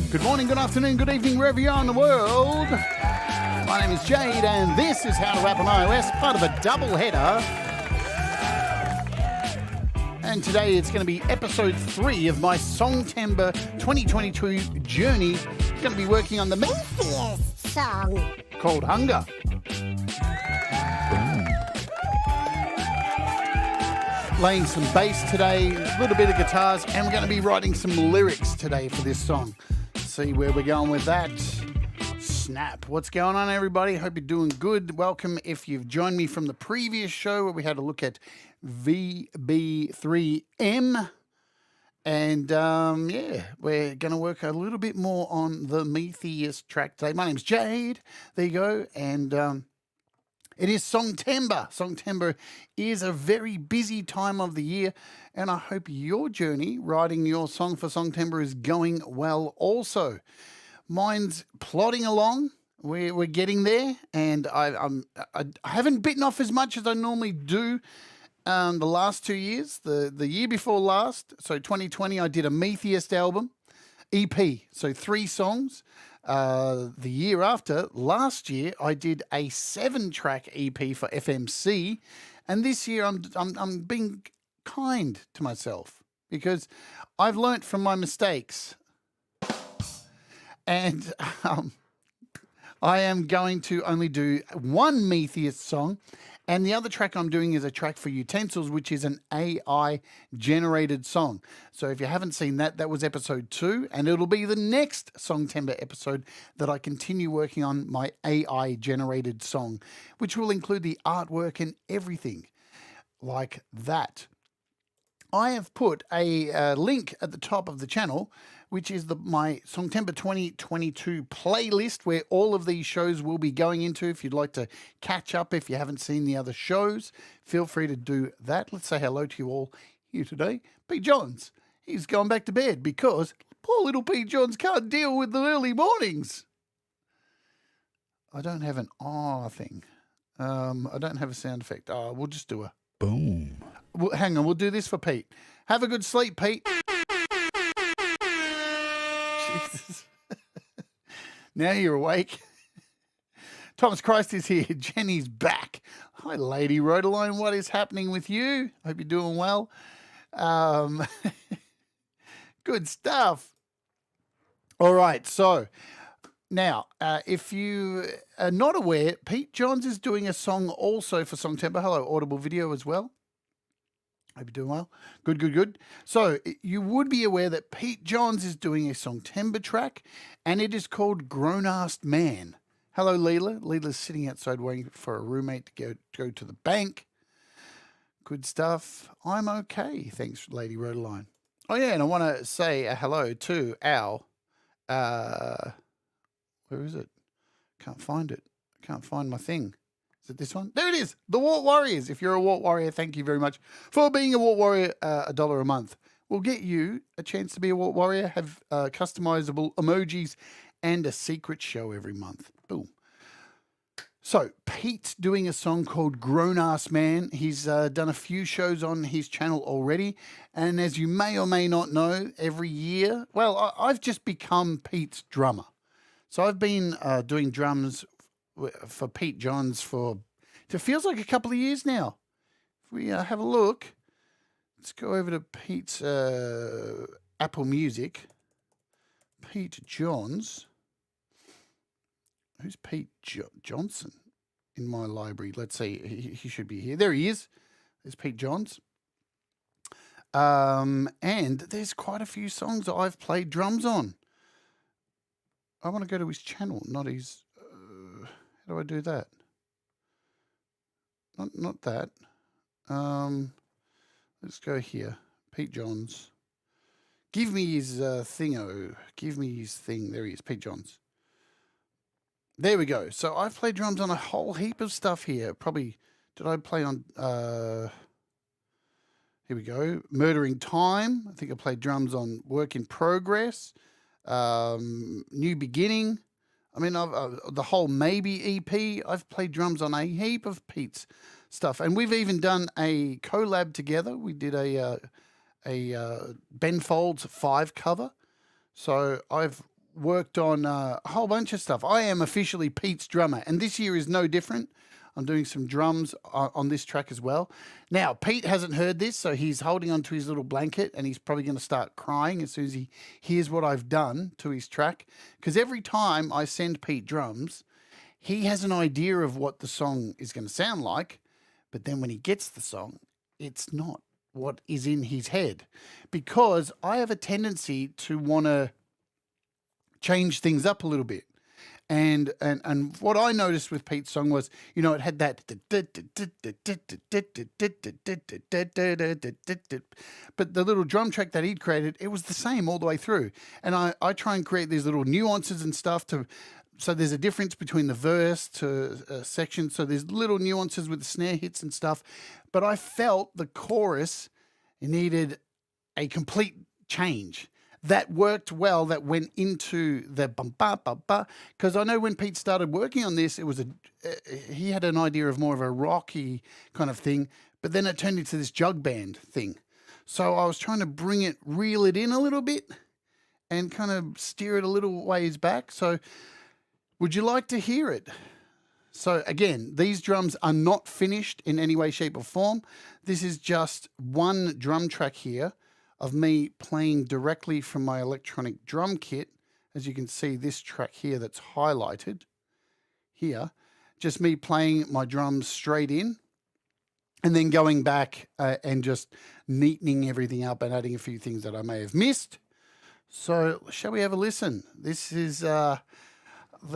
Good morning, good afternoon, good evening, wherever you are in the world. My name is Jade, and this is How to Rap on iOS, part of a double header. And today it's going to be episode 3 of my Songtember 2022 journey. I'm going to be working on the MEtheist song called Hunger. Laying some bass today, a little bit of guitars, and we're going to be writing some lyrics today for this song. See where we're going with that. Snap. What's going on, everybody? Hope you're doing good. Welcome if you've joined me from the previous show where we had a look at VB3M. And, yeah, we're going to work a little bit more on the MEtheist track today. My name's Jade. There you go. And it is Songtember. Songtember is a very busy time of the year, and I hope your journey writing your song for Songtember is going well also. Mine's plodding along. We're getting there, and I haven't bitten off as much as I normally do the last 2 years. The year before last, so 2020, I did a MEtheist album, EP, so 3 songs. The year after, last year, I did a 7-track EP for FMC, and this year I'm being kind to myself because I've learnt from my mistakes, and I am going to only do one MEtheist song. And the other track I'm doing is a track for Utensils, which is an AI-generated song. So if you haven't seen that, that was episode 2, and it'll be the next Songtember episode that I continue working on my AI-generated song, which will include the artwork and everything like that. I have put a link at the top of the channel, which is my Songtember 2022 playlist, where all of these shows will be going into. If you'd like to catch up, if you haven't seen the other shows, feel free to do that. Let's say hello to you all here today. Pete Johns, he's gone back to bed because poor little Pete Johns can't deal with the early mornings. I don't have an thing. I don't have a sound effect. We'll just do a boom. Hang on, we'll do this for Pete. Have a good sleep, Pete. Jesus. Now you're awake. Thomas Christ is here. Jenny's back. Hi, Lady Rodaline. What is happening with you? Hope you're doing well. Good stuff. All right, so now, if you are not aware, Pete Johns is doing a song also for Songtember. Hello, Audible Video as well. Hope you're doing well. Good, good, good. So you would be aware that Pete Johns is doing a Songtember track, and it is called Grown-Ass Man. Hello, Leela. Leela's sitting outside waiting for a roommate to go to the bank. Good stuff. I'm okay. Thanks, Lady Rodaline. Oh, yeah, and I want to say a hello to our... where is it? Can't find it. Can't find my thing. Is it this one? There it is. The Wart Warriors. If you're a Wart Warrior, thank you very much for being a Wart Warrior. $1 a month will get you a chance to be a Wart Warrior, have customizable emojis, and a secret show every month. Boom. So Pete's doing a song called Grown Ass Man. He's done a few shows on his channel already. And as you may or may not know, every year, well, I've just become Pete's drummer. So I've been doing drums for Pete Johns for, it feels like a couple of years now. If we have a look, let's go over to Pete's Apple Music. Pete Johns. Who's Pete Johnson in my library? Let's see. He should be here. There he is. There's Pete Johns. And there's quite a few songs that I've played drums on. I want to go to his channel, not his... how do I do that? Not that. Let's go here. Pete Johns. Give me his thingo. Give me his thing. There he is, Pete Johns. There we go. So I've played drums on a whole heap of stuff here. Probably, did I play on... here we go. Murdering Time. I think I played drums on Work in Progress. New Beginning. I mean, the whole Maybe EP. I've played drums on a heap of Pete's stuff. And we've even done a collab together. We did a Ben Folds 5 cover. So I've worked on a whole bunch of stuff. I am officially Pete's drummer, and this year is no different. I'm doing some drums on this track as well. Now, Pete hasn't heard this, so he's holding onto his little blanket, and he's probably going to start crying as soon as he hears what I've done to his track. Because every time I send Pete drums, he has an idea of what the song is going to sound like, but then when he gets the song, it's not what is in his head. Because I have a tendency to want to change things up a little bit. And what I noticed with Pete's song was, you know, it had that, but the little drum track that he'd created, it was the same all the way through. And I try and create these little nuances and stuff so there's a difference between the verse to section. So there's little nuances with the snare hits and stuff. But I felt the chorus needed a complete change. That worked well, that went into the bum ba ba ba. Because I know when Pete started working on this, it was he had an idea of more of a rocky kind of thing, but then it turned into this jug band thing. So I was trying to reel it in a little bit and kind of steer it a little ways back. So would you like to hear it? So again, these drums are not finished in any way, shape or form. This is just one drum track here of me playing directly from my electronic drum kit. As you can see, this track here that's highlighted here, just me playing my drums straight in and then going back and just neatening everything up and adding a few things that I may have missed. So shall we have a listen? This is the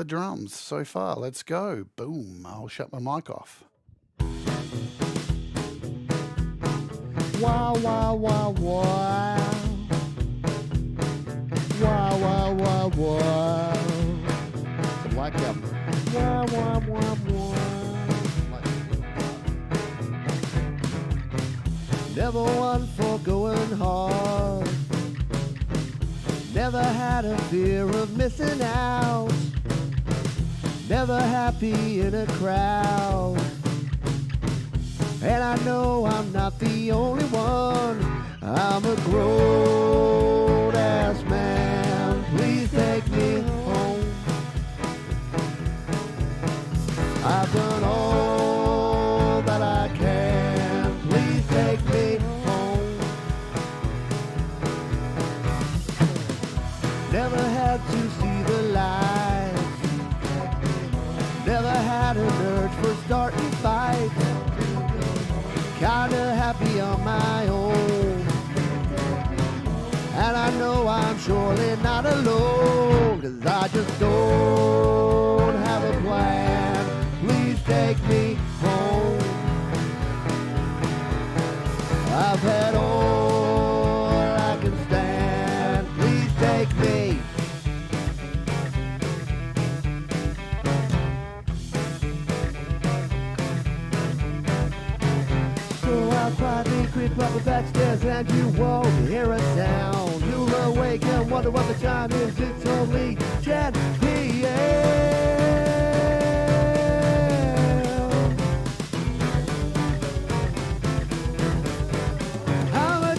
drums so far. Let's go. Boom. I'll shut my mic off. Wow, wow, wow, wow. Wow, wow, wow, wow. Like that. Wow, wow, wow, wow. Never one for going hard. Never had a fear of missing out. Never happy in a crowd. And I know I'm not the only one. I'm a grown-ass man. Please take me home. I've done all that I can. Please take me home. Never had to see the lights. Never had an urge for starting fights. Kinda happy on my own. And I know I'm surely not alone. 'Cause I just don't have a plan. Please take me home. I've had all I can stand. Please take me. I'll quietly creep up the back stairs and you won't hear a sound. You'll awake and wonder what the time is. It's only 10 p.m. I'm a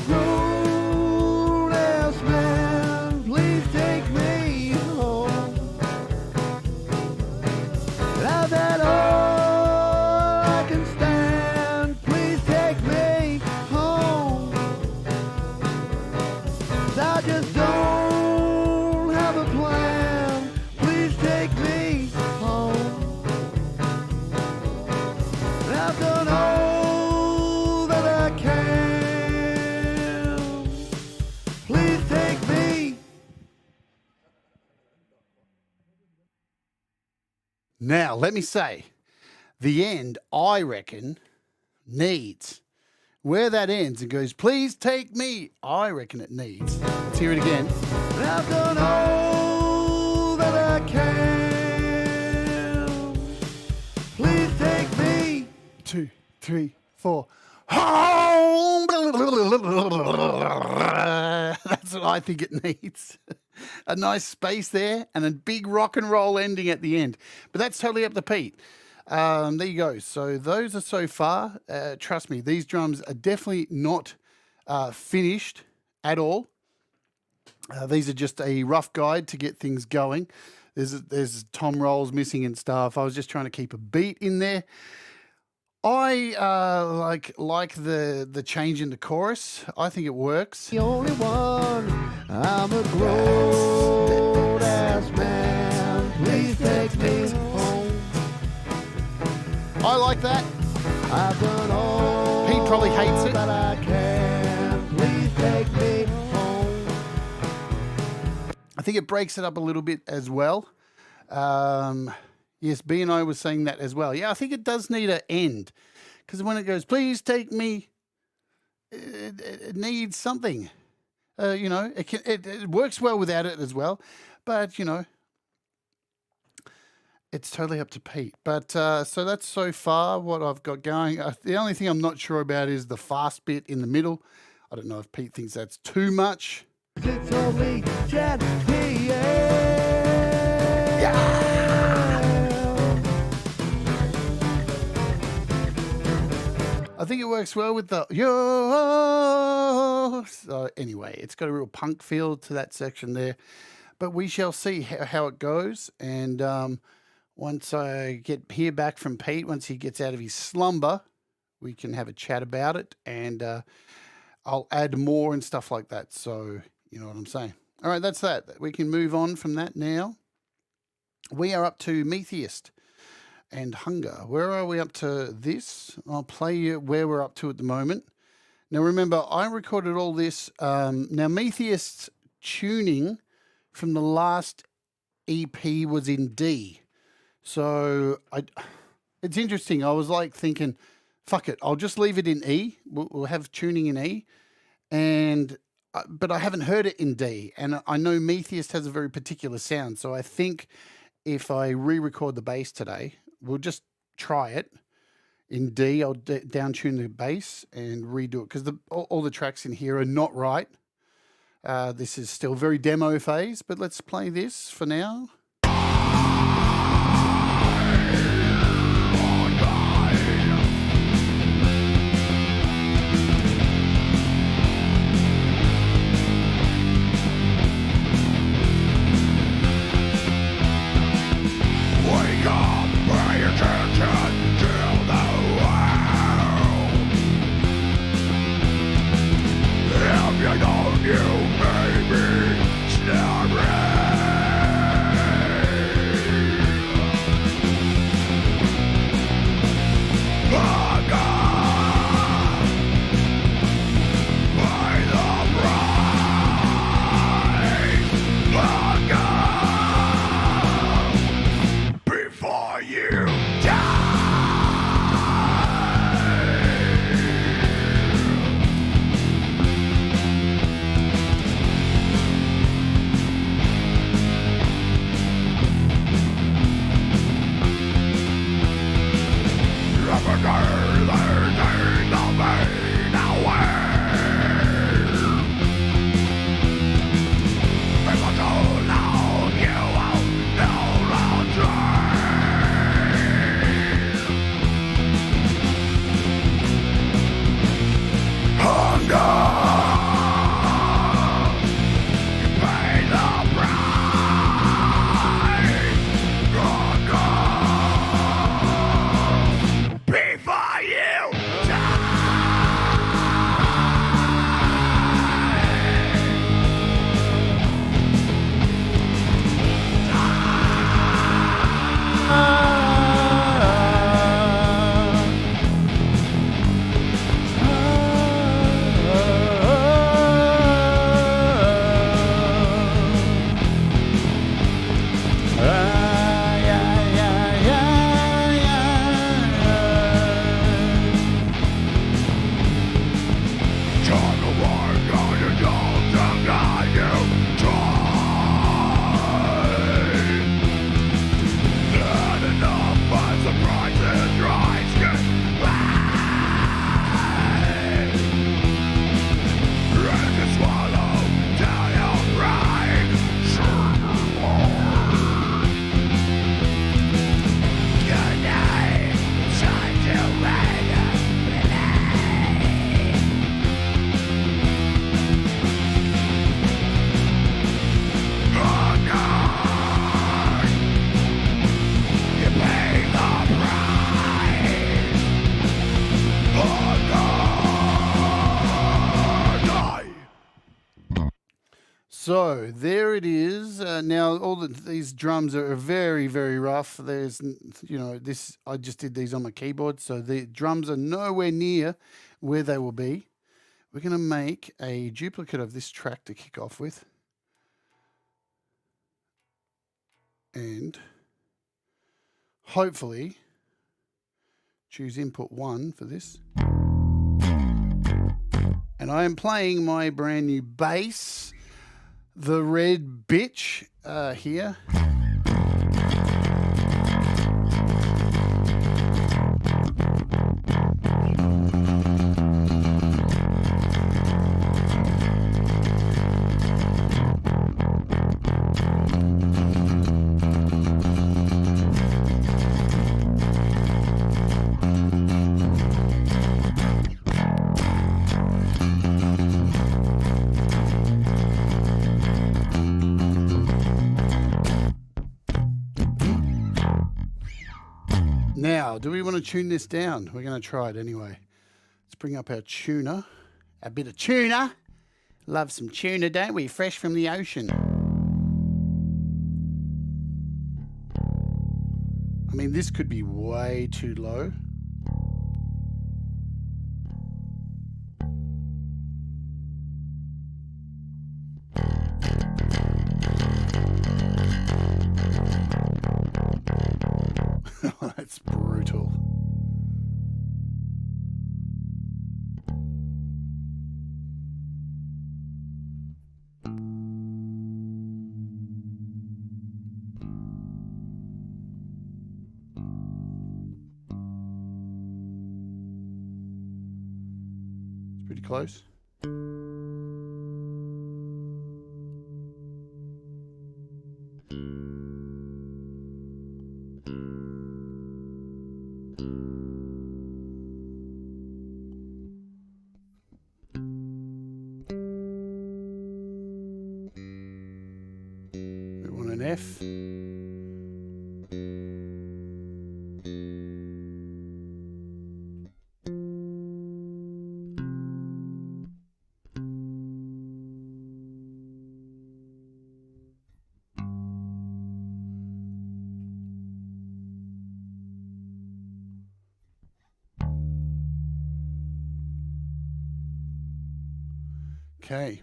grown-ass man. Please take me home. I've had all I can stand. Please take me home. I just don't have a plan. Please take me home. I've done all that I can. Please take me. Now, let me say, the end, I reckon, needs, where that ends and goes, please take me, I reckon it needs. Let's hear it again. I've done all that I can. Please take me. 2, 3, 4. Home! That's what I think it needs. A nice space there and a big rock and roll ending at the end. But that's totally up to Pete. There you go. So those are so far. Trust me, these drums are definitely not finished at all. These are just a rough guide to get things going. There's tom rolls missing and stuff. I was just trying to keep a beat in there. I like the change in the chorus. I think it works. The only one. I'm a grown ass man. Please take me home. I like that. I've done all Pete probably hates it. that I can. Please take me home. I think it breaks it up a little bit as well. Yes, B and I was saying that as well. Yeah, I think it does need an end. Because when it goes, please take me, it needs something. It works well without it as well. But, it's totally up to Pete. But so that's so far what I've got going. The only thing I'm not sure about is the fast bit in the middle. I don't know if Pete thinks that's too much. It's only Jade. I think it works well with the yo. So anyway, it's got a real punk feel to that section there. But we shall see how it goes. And once I hear back from Pete, once he gets out of his slumber, we can have a chat about it. And I'll add more and stuff like that. So you know what I'm saying. All right, that's that. We can move on from that now. We are up to MEtheist and Hunger. Where are we up to this? I'll play you where we're up to at the moment. Now, remember, I recorded all this. Now, MEtheist's tuning from the last EP was in D. So it's interesting. I was like thinking, fuck it, I'll just leave it in E. We'll have tuning in E. But I haven't heard it in D. And I know MEtheist has a very particular sound. So I think if I re-record the bass today, we'll just try it in D. I'll down tune the bass and redo it because all the tracks in here are not right. This is still very demo phase, but let's play this for now. So there it is. Now these drums are very, very rough. There's, this I just did these on my keyboard, so the drums are nowhere near where they will be. We're going to make a duplicate of this track to kick off with, and hopefully choose input 1 for this. And I am playing my brand new bass, the Red Bitch, here. Now, do we want to tune this down? We're going to try it anyway. Let's bring up our tuner. A bit of tuna. Love some tuna, don't we? Fresh from the ocean. I mean, this could be way too low. That's brutal. It's pretty close. F. Okay.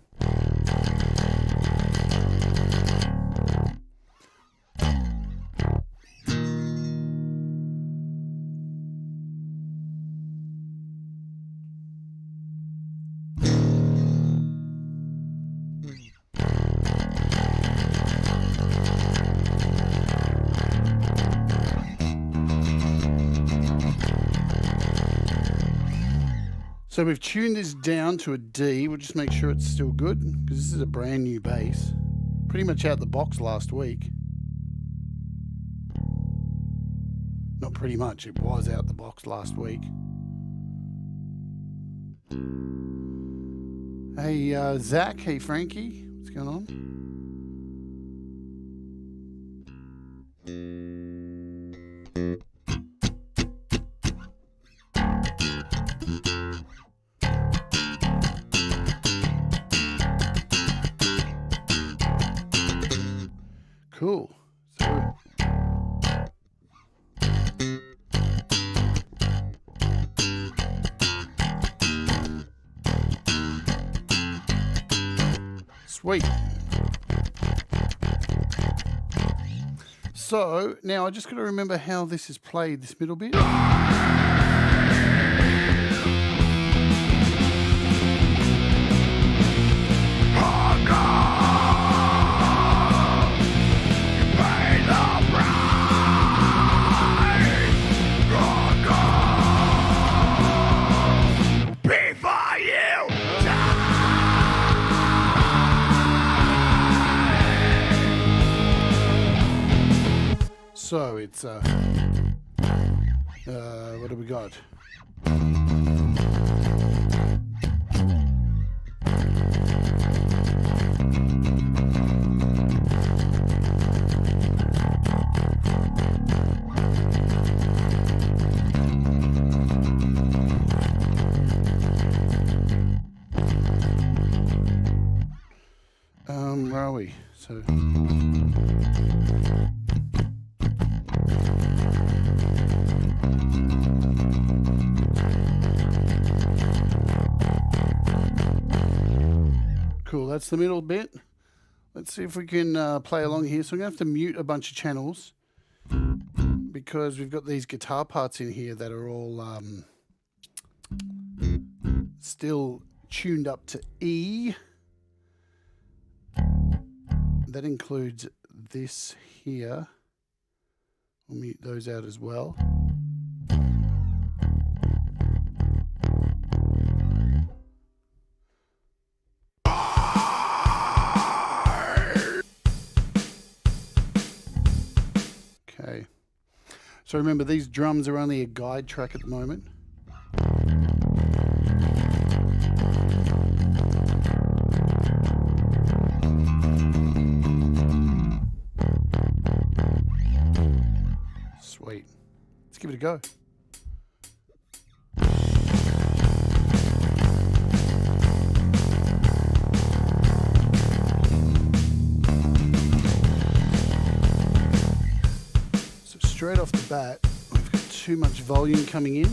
So we've tuned this down to a D. We'll just make sure it's still good, because this is a brand new bass. Pretty much out the box last week. Not pretty much, it was out the box last week. Hey Zach, hey Frankie, what's going on? Cool. So sweet. So now I just got to remember how this is played, this middle bit. So it's what do we got? So cool, that's the middle bit. Let's see if we can play along here. So I'm going to have to mute a bunch of channels because we've got these guitar parts in here that are all still tuned up to E. That includes this here. I'll mute those out as well. Okay. So remember, these drums are only a guide track at the moment. Sweet. Let's give it a go. So straight off the bat, we've got too much volume coming in.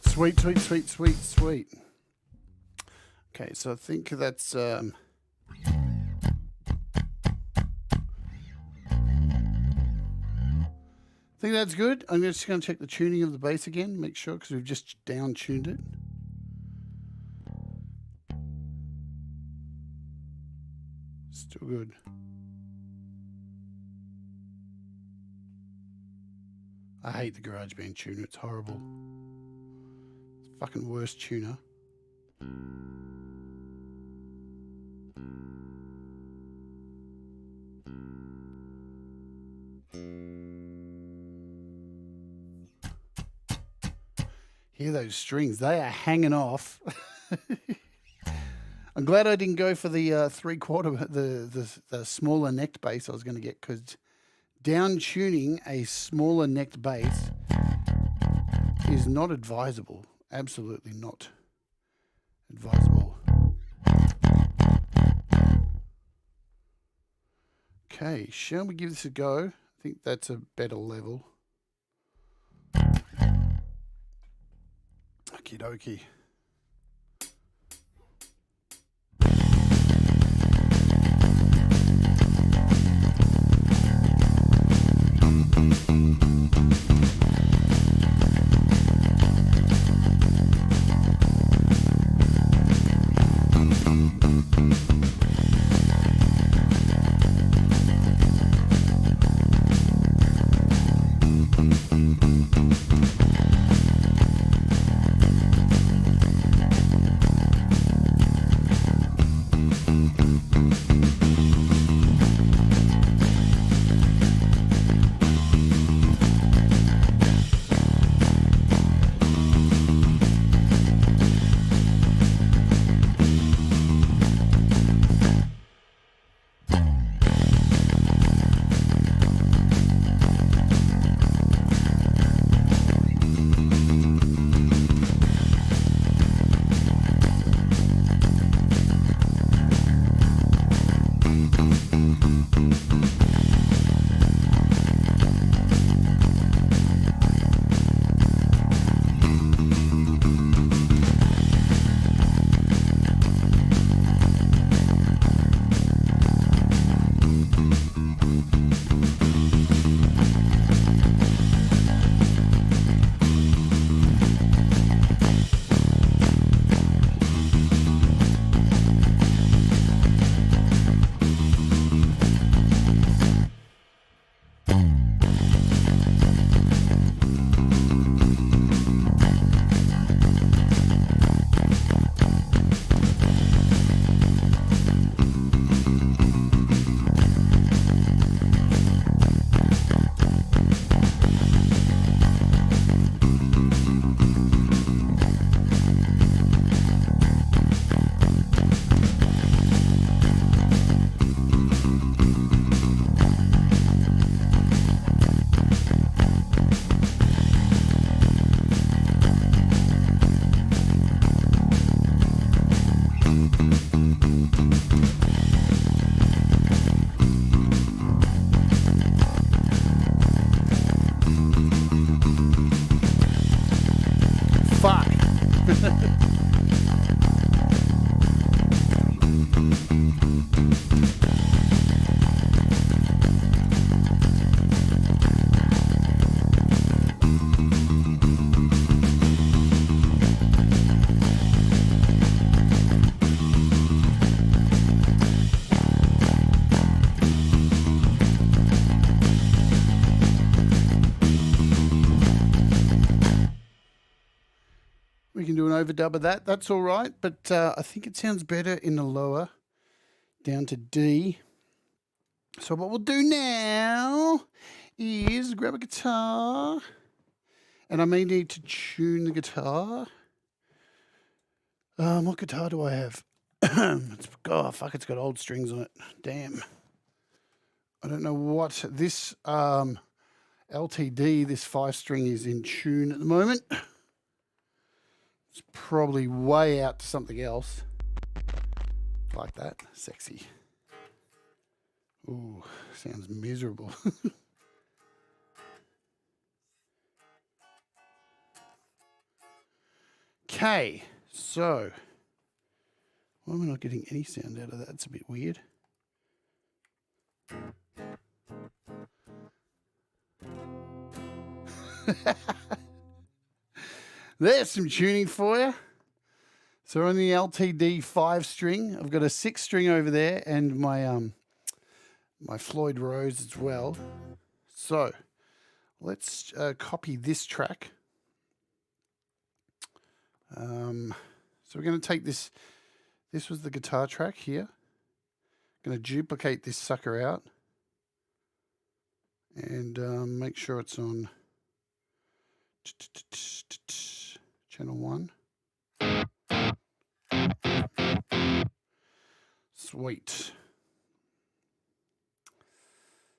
Sweet, sweet, sweet, sweet, sweet. Okay, so I think that's I think that's good. I'm just going to check the tuning of the bass again, make sure, because we've just down tuned it. Still good. I hate the GarageBand tuner. It's horrible. It's the fucking worst tuner. Hear those strings? They are hanging off. I'm glad I didn't go for the 3/4, the smaller necked bass I was going to get, because down tuning a smaller necked bass is not advisable. Absolutely not advisable. Okay, shall we give this a go? I think that's a better level. Okie dokie. We can do an overdub of that. That's all right, but I think it sounds better in the lower, down to D. So what we'll do now is grab a guitar, and I may need to tune the guitar. What guitar do I have? It's got old strings on it. Damn. I don't know what this LTD, this 5-string, is in tune at the moment. It's probably way out to something else. Like that. Sexy. Ooh, sounds miserable. Okay, so why am I not getting any sound out of that? It's a bit weird. There's some tuning for you. So we're on the LTD 5-string. I've got a 6-string over there and my my Floyd Rose as well. So let's copy this track. So we're going to take this. This was the guitar track here. Going to duplicate this sucker out and make sure it's on channel 1. Sweet.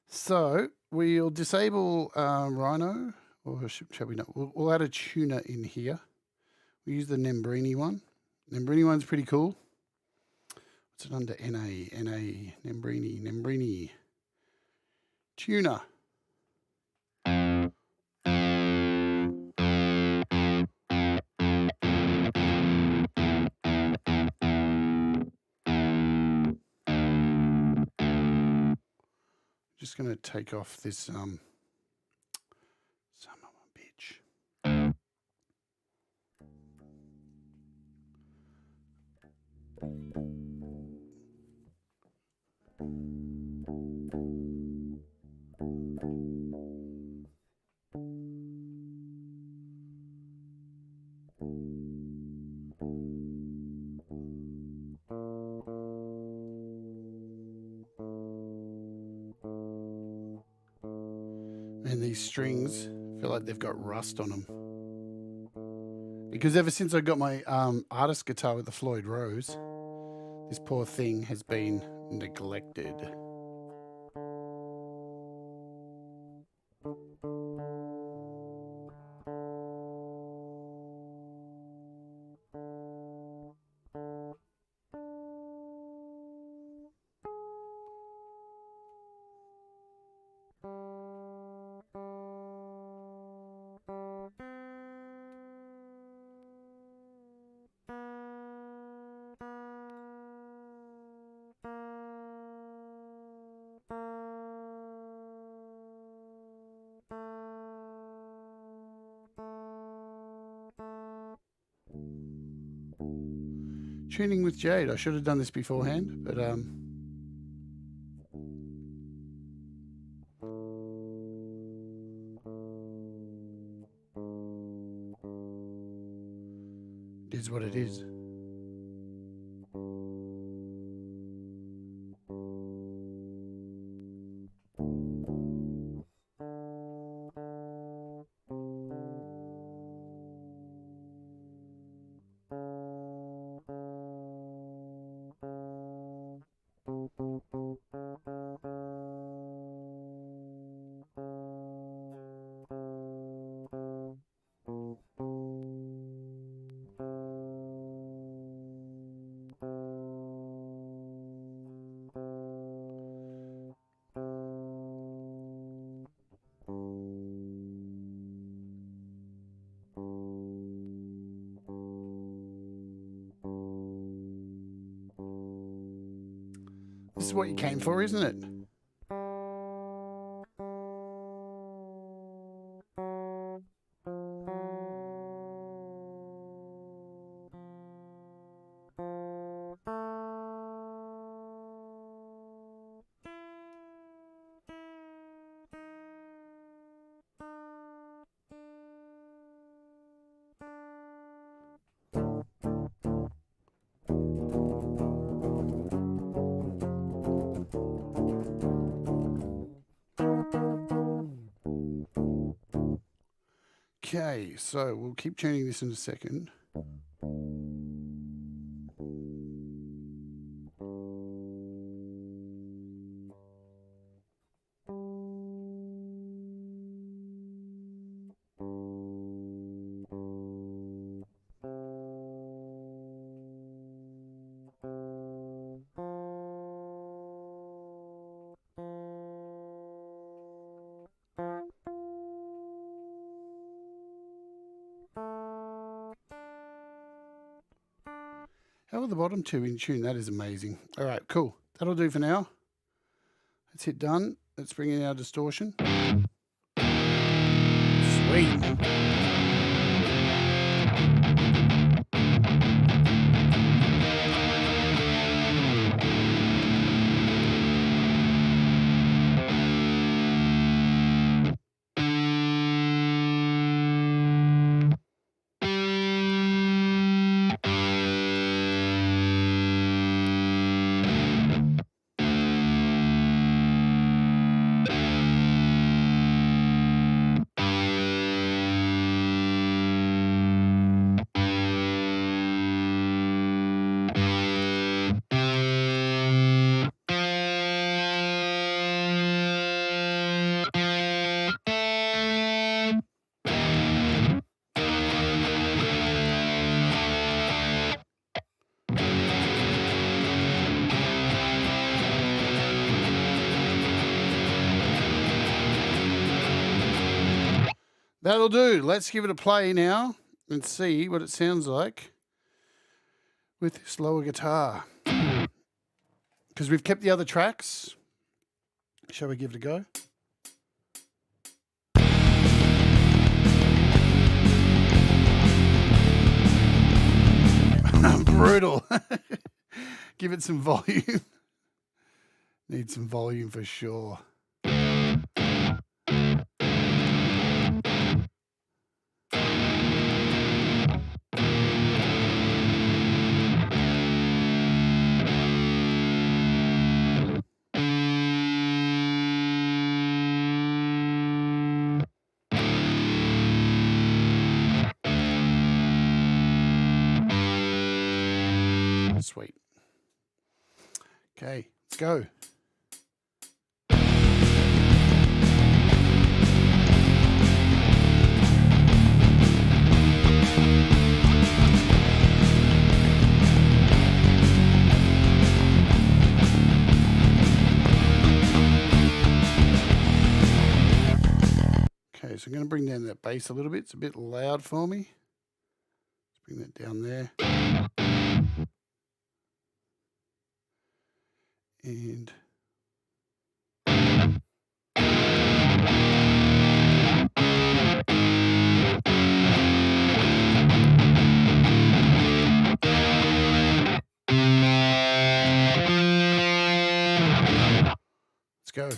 So we'll disable Rhino, or shall we not? We'll add a tuner in here. We use the Nembrini one. Nembrini one's pretty cool. What's it under? NA, Nembrini. Tuner. Just going to take off this son of a bitch. And these strings feel like they've got rust on them. Because ever since I got my artist guitar with the Floyd Rose, this poor thing has been neglected. Tuning with Jade. I should have done this beforehand, but it is what it is. This is what you came for, isn't it? Okay, so we'll keep tuning this in a second. How are the bottom two in tune? That is amazing. All right, cool. That'll do for now. Let's hit done. Let's bring in our distortion. Sweet. That'll do. Let's give it a play now and see what it sounds like with this lower guitar. Because we've kept the other tracks. Shall we give it a go? Brutal. Give it some volume. Need some volume for sure. Sweet. Okay, let's go. Okay, so I'm going to bring down that bass a little bit. It's a bit loud for me. Let's bring that down there. And let's go.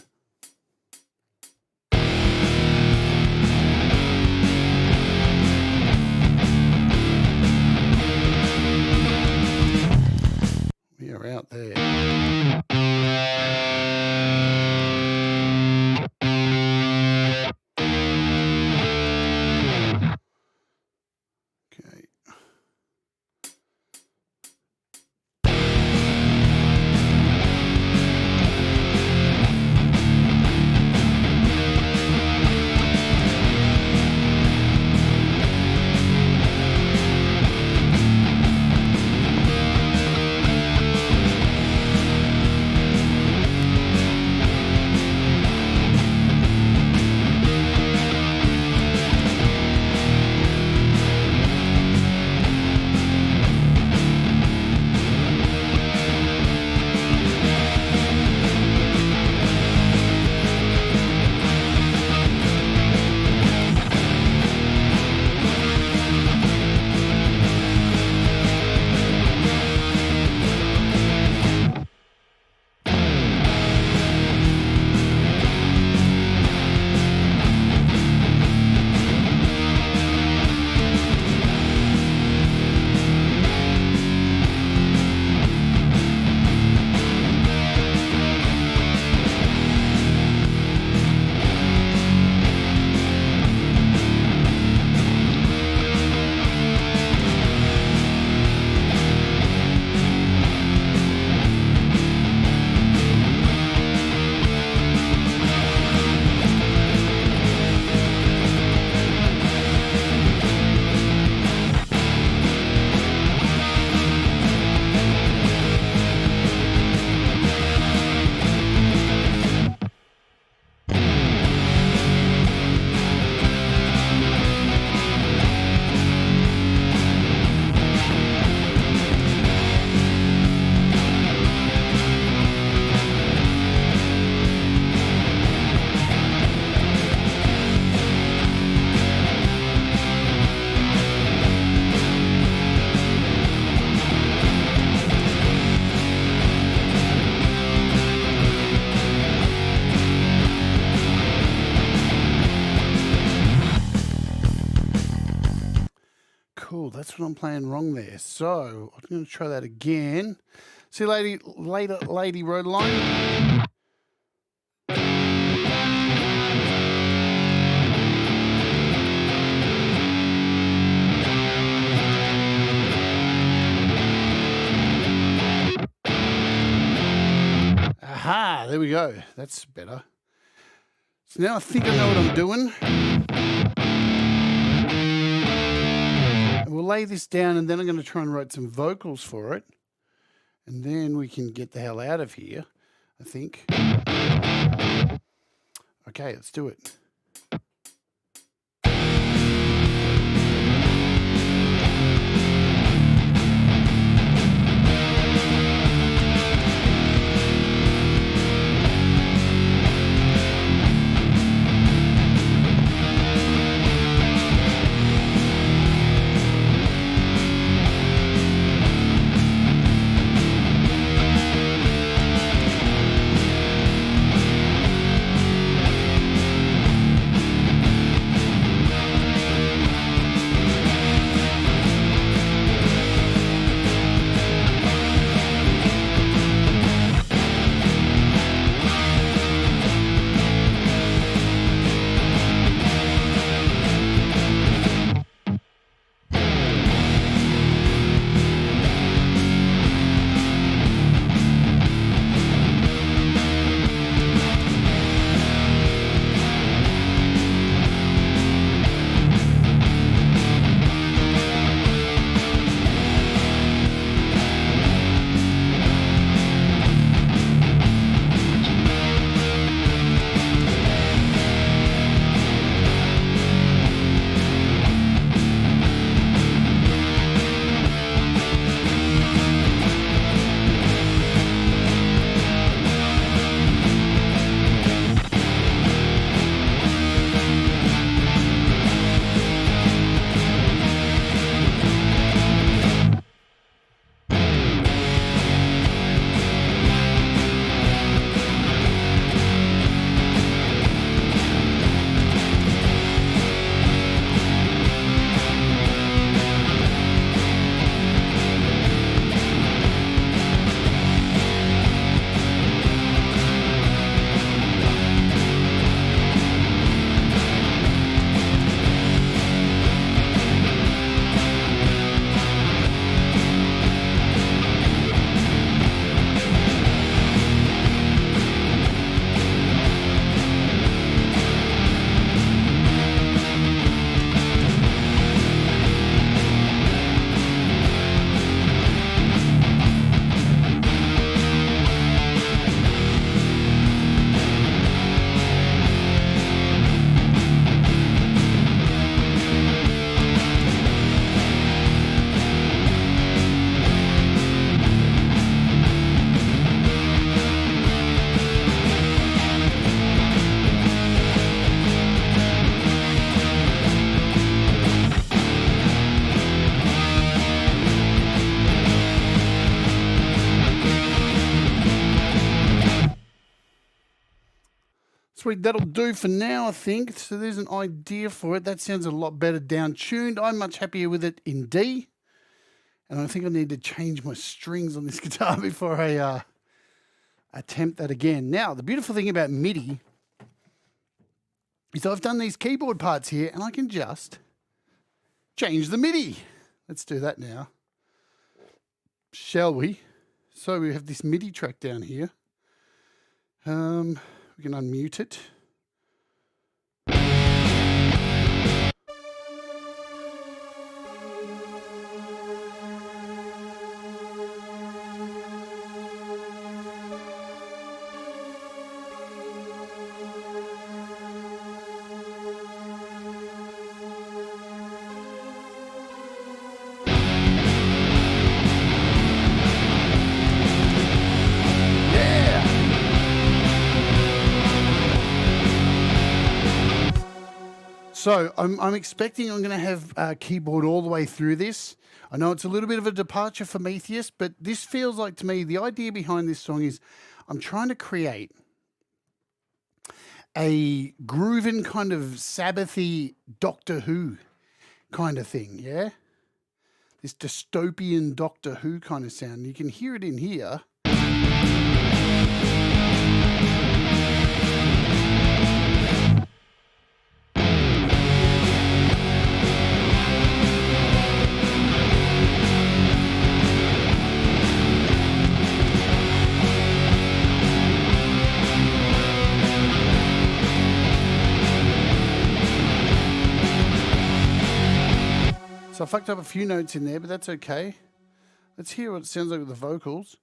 We are out there. Cool. That's what I'm playing wrong there. So I'm going to try that again. See you later, Lady Rodeline. Aha, there we go. That's better. So now I think I know what I'm doing. And we'll lay this down, and then I'm going to try and write some vocals for it. And then we can get the hell out of here, I think. Okay, let's do it. Sweet, that'll do for now, I think. So there's an idea for it. That sounds a lot better down-tuned. I'm much happier with it in D. And I think I need to change my strings on this guitar before I attempt that again. Now, the beautiful thing about MIDI is I've done these keyboard parts here, and I can just change the MIDI. Let's do that now. Shall we? So we have this MIDI track down here. We can unmute it. So I'm expecting I'm going to have keyboard all the way through this. I know it's a little bit of a departure for MEtheist, but this feels like to me, the idea behind this song is I'm trying to create a grooving kind of Sabbathy Doctor Who kind of thing, yeah? this dystopian Doctor Who kind of sound. You can hear it in here. So I fucked up a few notes in there, but that's okay. Let's hear what it sounds like with the vocals.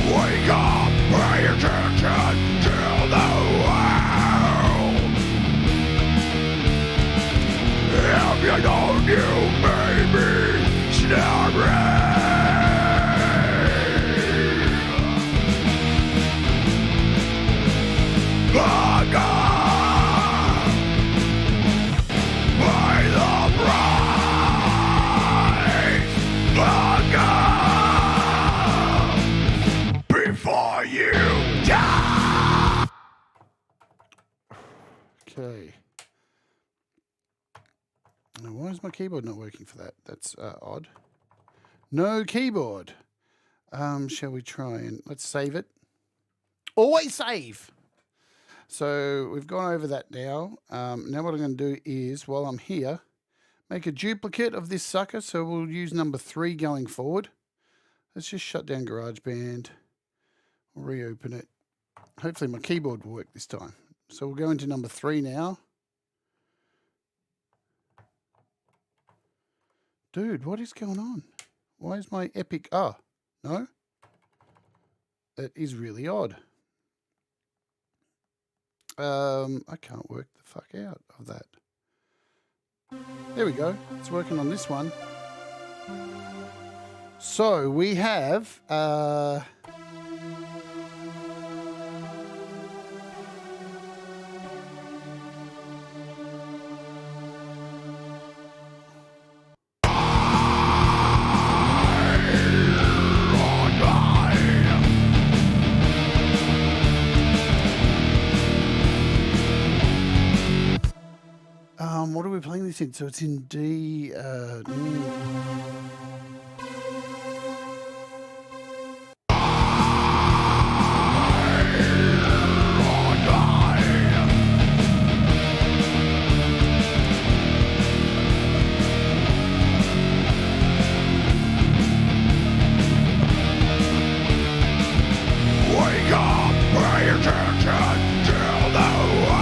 Wake up, pay attention to the world. If you don't, you may be Hug up by the price. Hug up before you die. Okay. Now, why is my keyboard not working for that? That's odd. No keyboard. Shall we try and let's save it? Always save. So we've gone over that now. Now what I'm going to do is, while I'm here, make a duplicate of this sucker. So we'll use number 3 going forward. Let's just shut down GarageBand. We'll reopen it. Hopefully my keyboard will work this time. So we'll go into number 3 now. Dude, what is going on? Why is my epic... Oh, no? That is really odd. I can't work the fuck out of that. There we go. It's working on this one. So we have... what are we playing this in? So it's in D. Wake up, pay attention to the world.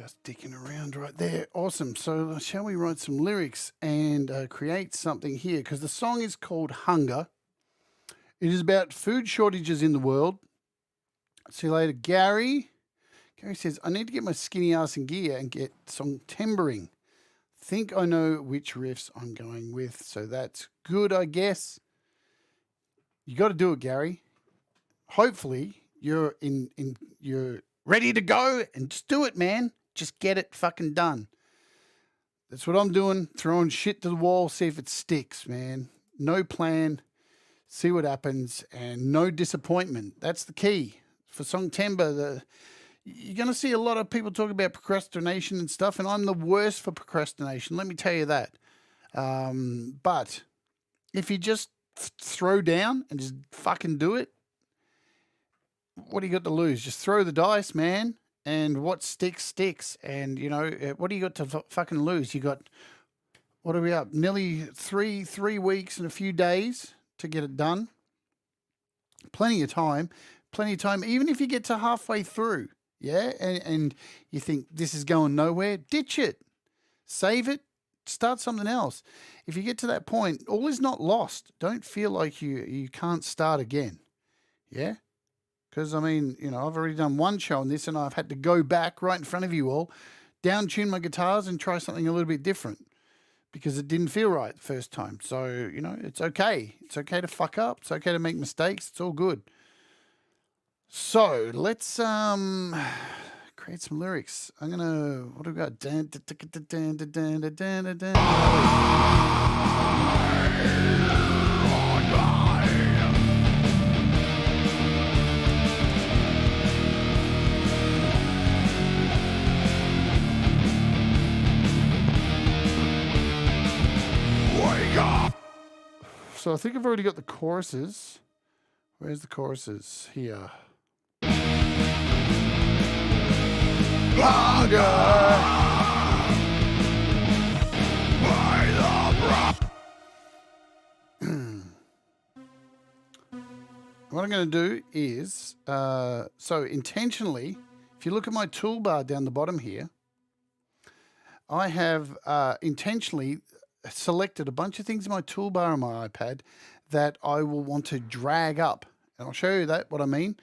Just dicking around right there. Awesome. So shall we write some lyrics and create something here? Because the song is called Hunger. It is about food shortages in the world. See you later, Gary. Gary says, I need to get my skinny ass in gear and get Songtembering. Think I know which riffs I'm going with. So that's good, I guess. You got to do it, Gary. Hopefully you're you're ready to go and just do it, man. Just get it fucking done. That's what I'm doing. Throwing shit to the wall, see if it sticks, man. No plan. See what happens, and no disappointment. That's the key. For Songtember, you're going to see a lot of people talk about procrastination and stuff, and I'm the worst for procrastination. Let me tell you that. But if you just throw down and just fucking do it, what do you got to lose? Just throw the dice, man, and what sticks, sticks. And, you know, what do you got to fucking lose? You got, what are we up? Nearly three weeks and a few days to get it done. Plenty of time, even if you get to halfway through, yeah, and you think this is going nowhere, ditch it, save it, start something else. If you get to that point, all is not lost. Don't feel like you can't start again, yeah? Because, I mean, you know, I've already done one show on this, and I've had to go back right in front of you all, down-tune my guitars and try something a little bit different, because it didn't feel right the first time. So, you know, it's okay. It's okay to fuck up. It's okay to make mistakes. It's all good. So, let's create some lyrics. I'm going to, what do we got? So I think I've already got the choruses. Where's the choruses? Here. What I'm going to do is, so intentionally, if you look at my toolbar down the bottom here, I have intentionally selected a bunch of things in my toolbar on my iPad that I will want to drag up. And I'll show you what I mean.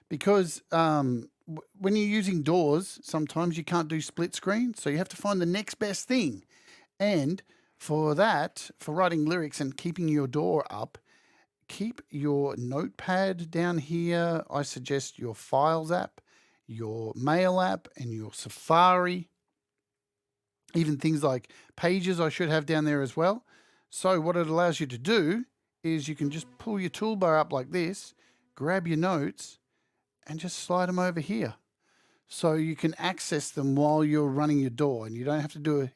Because when you're using DAWs, sometimes you can't do split screen. So you have to find the next best thing. And for that, for writing lyrics and keeping your DAW up, keep your notepad down here. I suggest your Files app, your Mail app, and your Safari. Even things like Pages I should have down there as well. So what it allows you to do is you can just pull your toolbar up like this, grab your notes, and just slide them over here. So you can access them while you're running your DAW, and you don't have to do it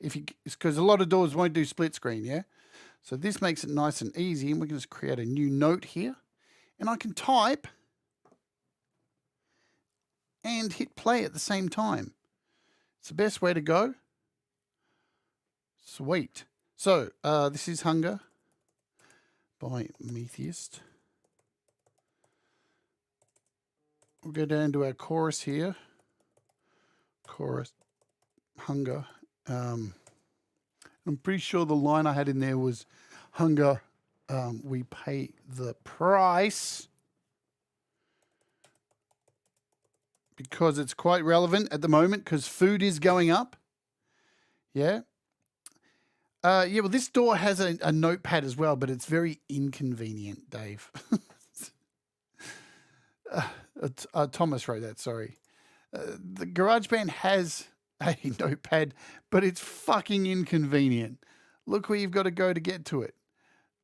because a lot of DAWs won't do split screen, yeah? So this makes it nice and easy, and we can just create a new note here, and I can type and hit play at the same time. It's the best way to go. Sweet. So this is Hunger by MEtheist. We'll go down to our chorus here. Chorus, Hunger. I'm pretty sure the line I had in there was Hunger, we pay the price. Because it's quite relevant at the moment because food is going up. Yeah. Yeah, well, this DAW has a notepad as well, but it's very inconvenient, Dave. Thomas wrote that, sorry. The GarageBand has a notepad, but it's fucking inconvenient. Look where you've got to go to get to it.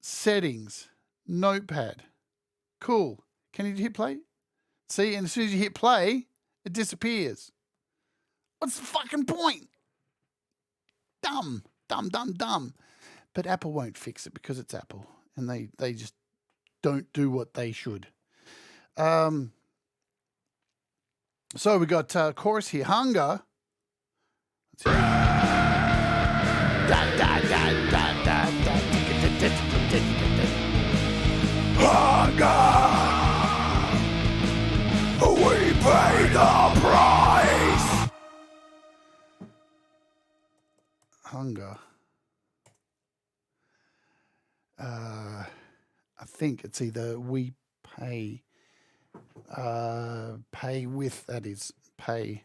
Settings, notepad. Cool. Can you hit play? See, and as soon as you hit play, it disappears. What's the fucking point? Dumb. But Apple won't fix it because it's Apple, and they just don't do what they should. So we got chorus here, Hunger. Hunger, we pay the price. hunger. I think it's either we pay with, that is, pay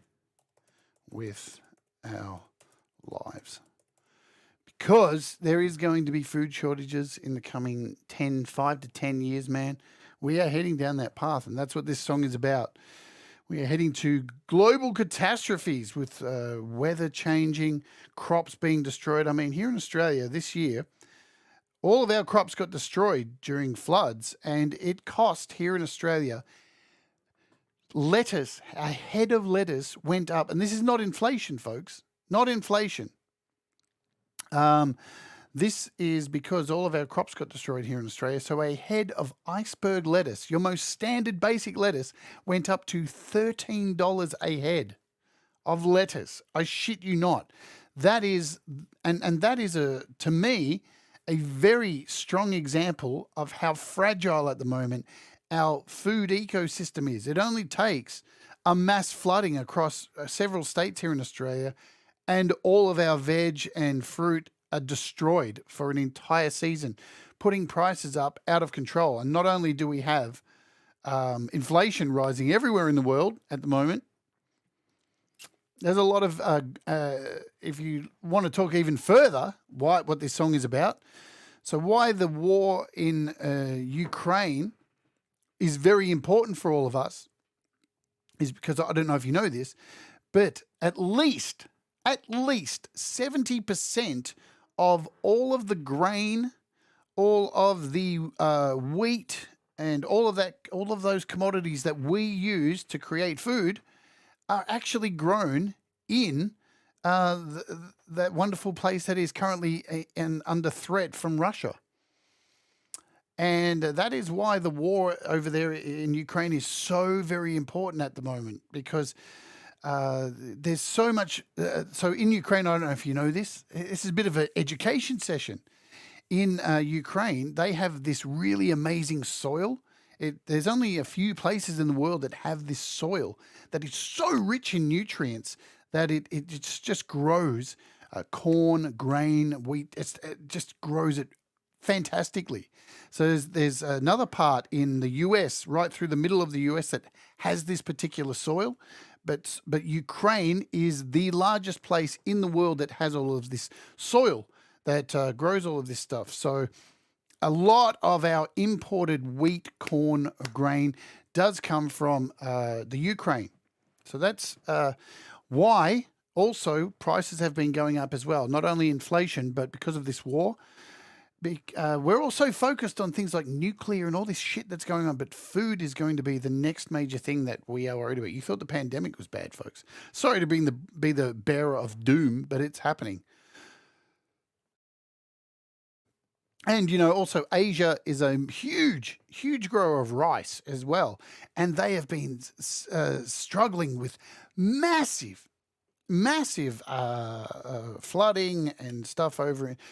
with our lives. Because there is going to be food shortages in the coming 5 to 10 years, man. We are heading down that path, and that's what this song is about. We are heading to global catastrophes with weather changing, crops being destroyed. I mean, here in Australia this year, all of our crops got destroyed during floods, and it cost here in Australia, lettuce, a head of lettuce went up. And this is not inflation, folks, not inflation. This is because all of our crops got destroyed here in Australia. So a head of iceberg lettuce, your most standard basic lettuce, went up to $13 a head of lettuce. I shit you not. That is, and that is to me, a very strong example of how fragile at the moment our food ecosystem is. It only takes a mass flooding across several states here in Australia, and all of our veg and fruit are destroyed for an entire season, putting prices up out of control. And not only do we have inflation rising everywhere in the world at the moment, there's a lot of, if you want to talk even further, what this song is about. So why the war in Ukraine is very important for all of us is because, I don't know if you know this, but at least 70% of all of the grain, all of the wheat, and all of those commodities that we use to create food are actually grown in that wonderful place that is currently under threat from Russia. And that is why the war over there in Ukraine is so very important at the moment, because there's so much. So in Ukraine, I don't know if you know this, this is a bit of an education session. In Ukraine, they have this really amazing soil. There's only a few places in the world that have this soil that is so rich in nutrients that it just grows corn, grain, wheat. It just grows it fantastically. So there's another part in the US, right through the middle of the US, that has this particular soil. But Ukraine is the largest place in the world that has all of this soil that grows all of this stuff. So a lot of our imported wheat, corn, grain does come from the Ukraine. So that's why also prices have been going up as well. Not only inflation, but because of this war. We're also focused on things like nuclear and all this shit that's going on, but food is going to be the next major thing that we are worried about. You thought the pandemic was bad, folks. Sorry to be the bearer of doom, but it's happening. And, also Asia is a huge, huge grower of rice as well. And they have been struggling with massive flooding and stuff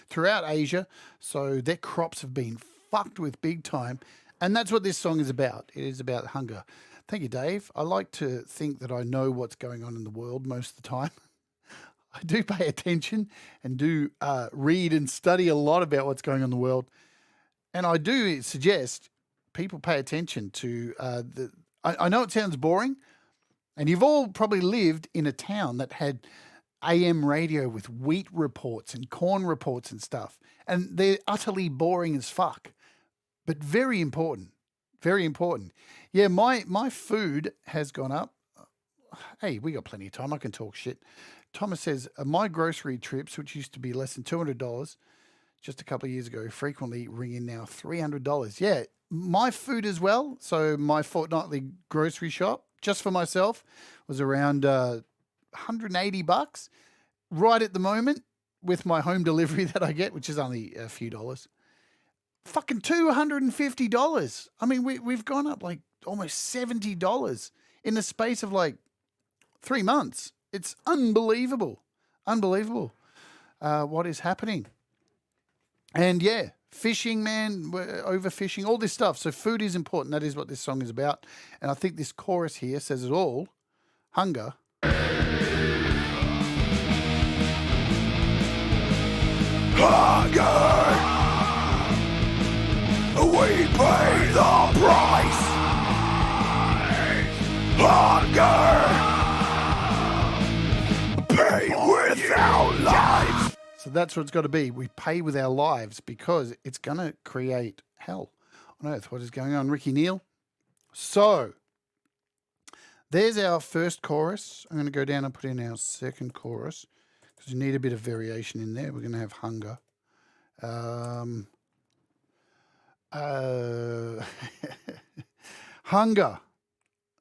throughout Asia. So their crops have been fucked with big time. And that's what this song is about. It is about hunger. Thank you, Dave. I like to think that I know what's going on in the world most of the time. I do pay attention and do read and study a lot about what's going on in the world. And I do suggest people pay attention to I know it sounds boring, and you've all probably lived in a town that had AM radio with wheat reports and corn reports and stuff. And they're utterly boring as fuck, but very important. Very important. Yeah, my food has gone up. Hey, we got plenty of time. I can talk shit. Thomas says, my grocery trips, which used to be less than $200 just a couple of years ago, frequently ring in now $300. Yeah, my food as well. So my fortnightly grocery shop, just for myself, was around $180 right at the moment, with my home delivery that I get, which is only a few dollars. Fucking $250. I mean, we've gone up like almost $70 in the space of like 3 months. It's unbelievable. Unbelievable what is happening. And yeah, fishing, man, overfishing, all this stuff. So food is important. That is what this song is about. And I think this chorus here says it all. Hunger. Hunger. We pay the price. Hunger. Pay with our lives. So that's what it's got to be. We pay with our lives because it's going to create hell on earth. What is going on, Ricky Neal? So there's our first chorus. I'm going to go down and put in our second chorus because you need a bit of variation in there. We're going to have hunger. Hunger.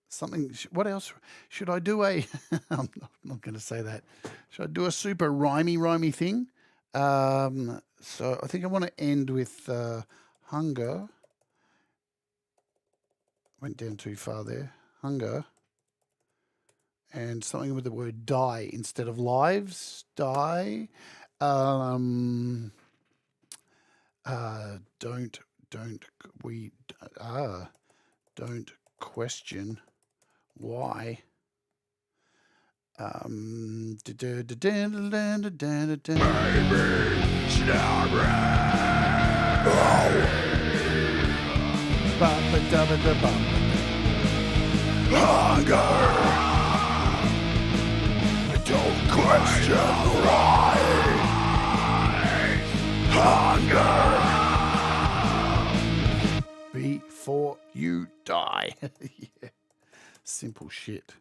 Something. What else should I do? I'm not going to say that. Should I do a super rhymey thing? So I think I want to end with hunger. Went down too far there. Hunger. And something with the word die instead of lives. Die. Don't question why. Hunger. Don't question why. Hunger. Before you die. Yeah. Simple shit.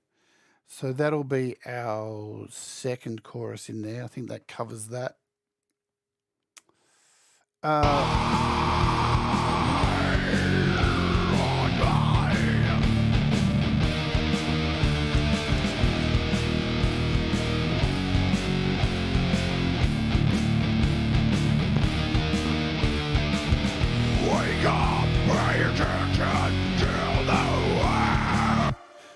So that'll be our second chorus in there. I think that covers that. Wake up, pay attention to the world.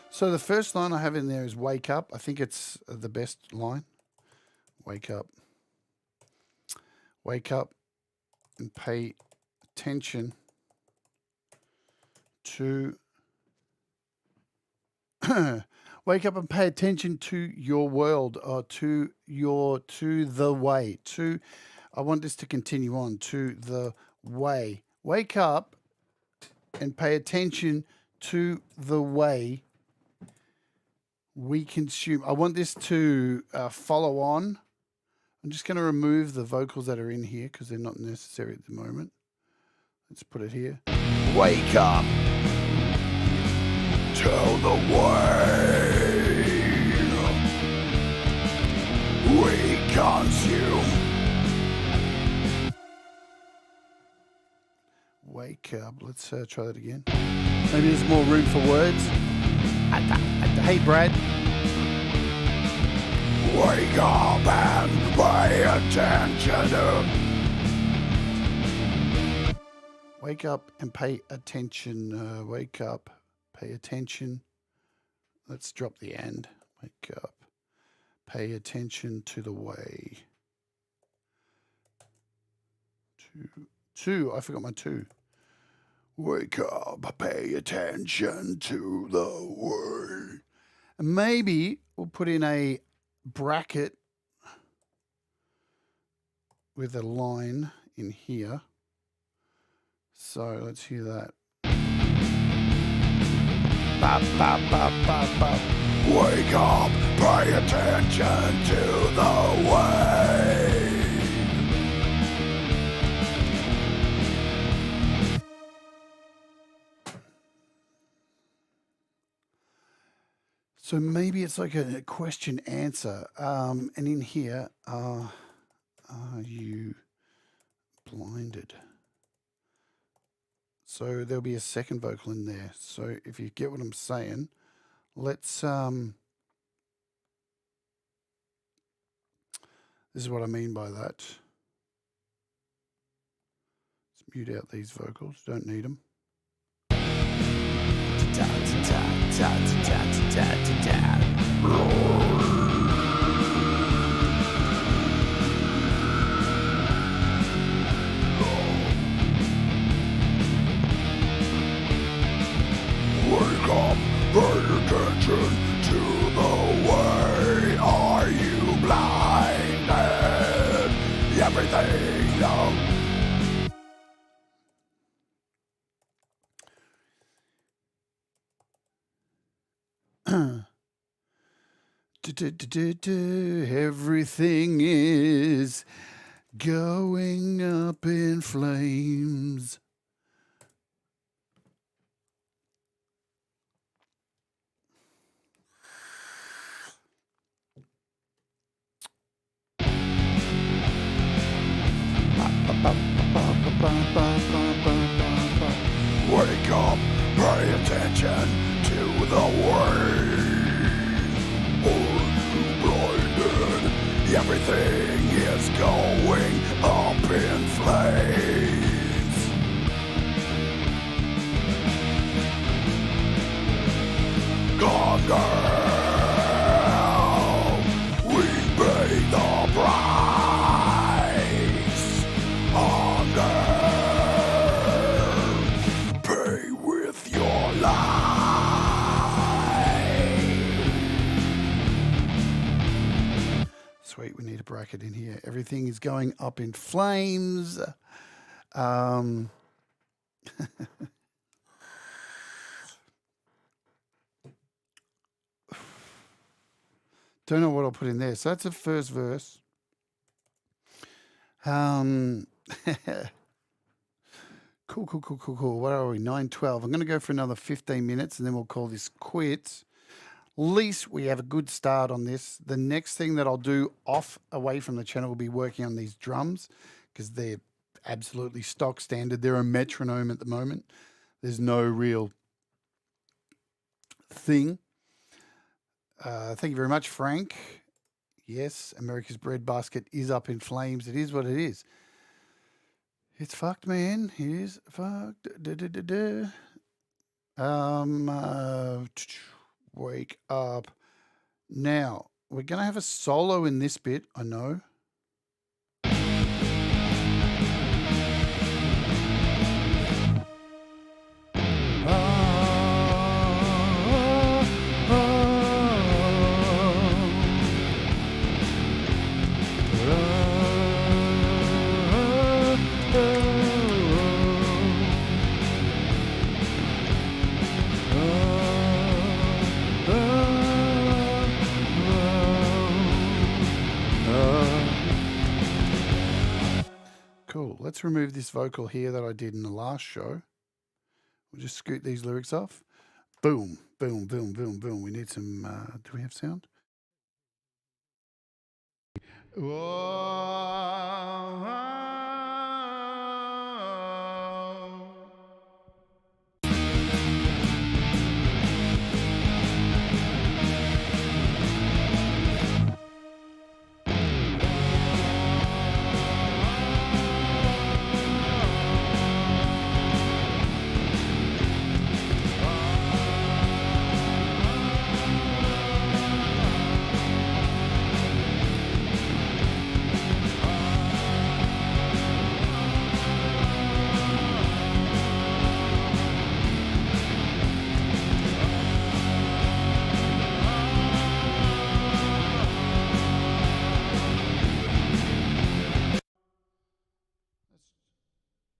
So the first line I have in there is wake up. I think it's the best line. Wake up. Wake up and pay attention to wake up and pay attention to your world or to the way. I want this to continue on to the way. Wake up and pay attention to the way we consume. I want this to follow on. I'm just going to remove the vocals that are in here because they're not necessary at the moment. Let's put it here. Wake up to the way we consume. Wake up. Let's try that again. Maybe there's more room for words. Hey, Brad. Wake up and pay attention. Wake up and pay attention. Wake up, pay attention. Let's drop the end. Wake up, pay attention to the way. Two. I forgot my two. Wake up, pay attention to the way. And maybe we'll put in a bracket with a line in here. So let's hear that. Bop, bop, bop, bop, bop. Wake up, pay attention to the way. So maybe it's like a question answer. And in here, are you blinded? So there'll be a second vocal in there. So if you get what I'm saying, let's this is what I mean by that. Let's mute out these vocals. Don't need them. Wake up, pay attention to the way. Are you blinded? Everything Everything is going up in flames. Wake up, pay attention to the way. Are you blinded? Everything is going up in flames. Gone girl, we pay the price. Hunger, pay with your life. Sweet, we need a bracket in here. Everything is going up in flames. Don't know what I'll put in there. So that's the first verse. Cool. What are we? 9:12. I'm going to go for another 15 minutes and then we'll call this quits. At least we have a good start on this. The next thing that I'll do away from the channel will be working on these drums because they're absolutely stock standard. They're a metronome at the moment. There's no real thing. Thank you very much, Frank. Yes, America's breadbasket is up in flames. It is what it is. It's fucked, man. It is fucked. Wake up. Now, we're going to have a solo in this bit, I know. Cool. Let's remove this vocal here that I did in the last show. We'll just scoot these lyrics off. Boom, boom, boom, boom, boom. We need some, do we have sound?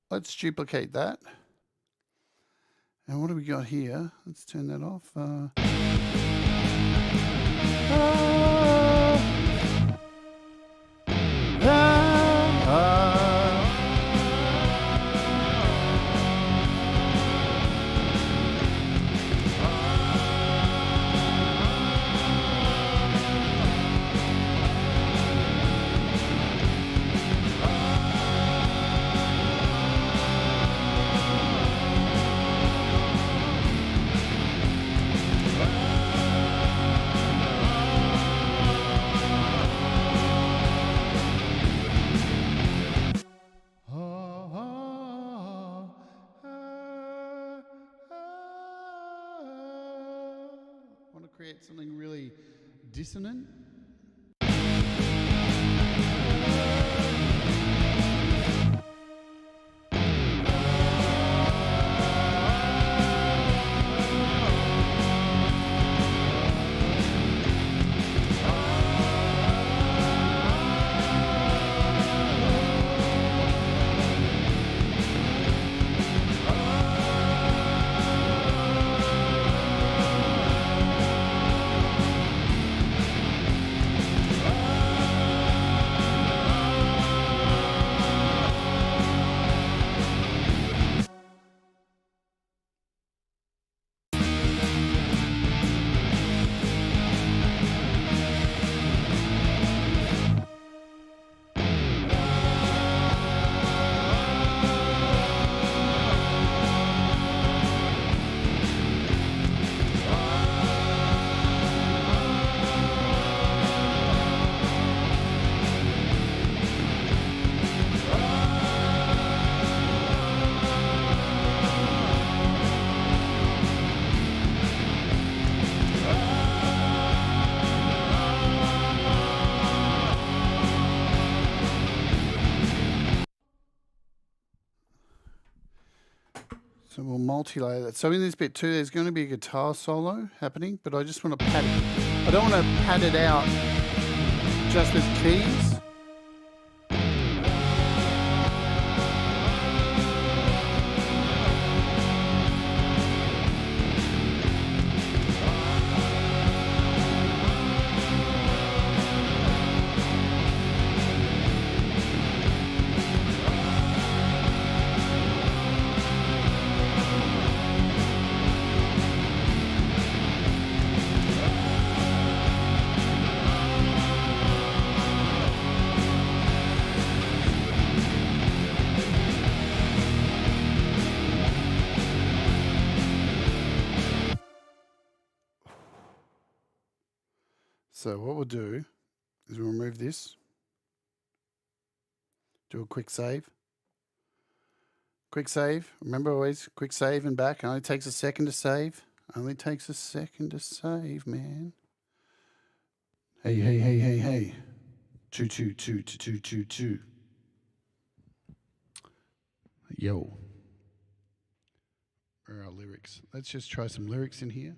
Let's duplicate that. And what do we got here? Let's turn that off. Want to create something really dissonant. we'll multi-layer that. So in this bit too, there's going to be a guitar solo happening, but I just want to pad it. I don't want to pad it out just with keys. So what we'll do is we'll remove this, do a quick save. Quick save, remember always quick save and back. It only takes a second to save. Only takes a second to save, man. Hey, hey, hey, hey, hey. 2222222. Yo. Where are our lyrics? Let's just try some lyrics in here.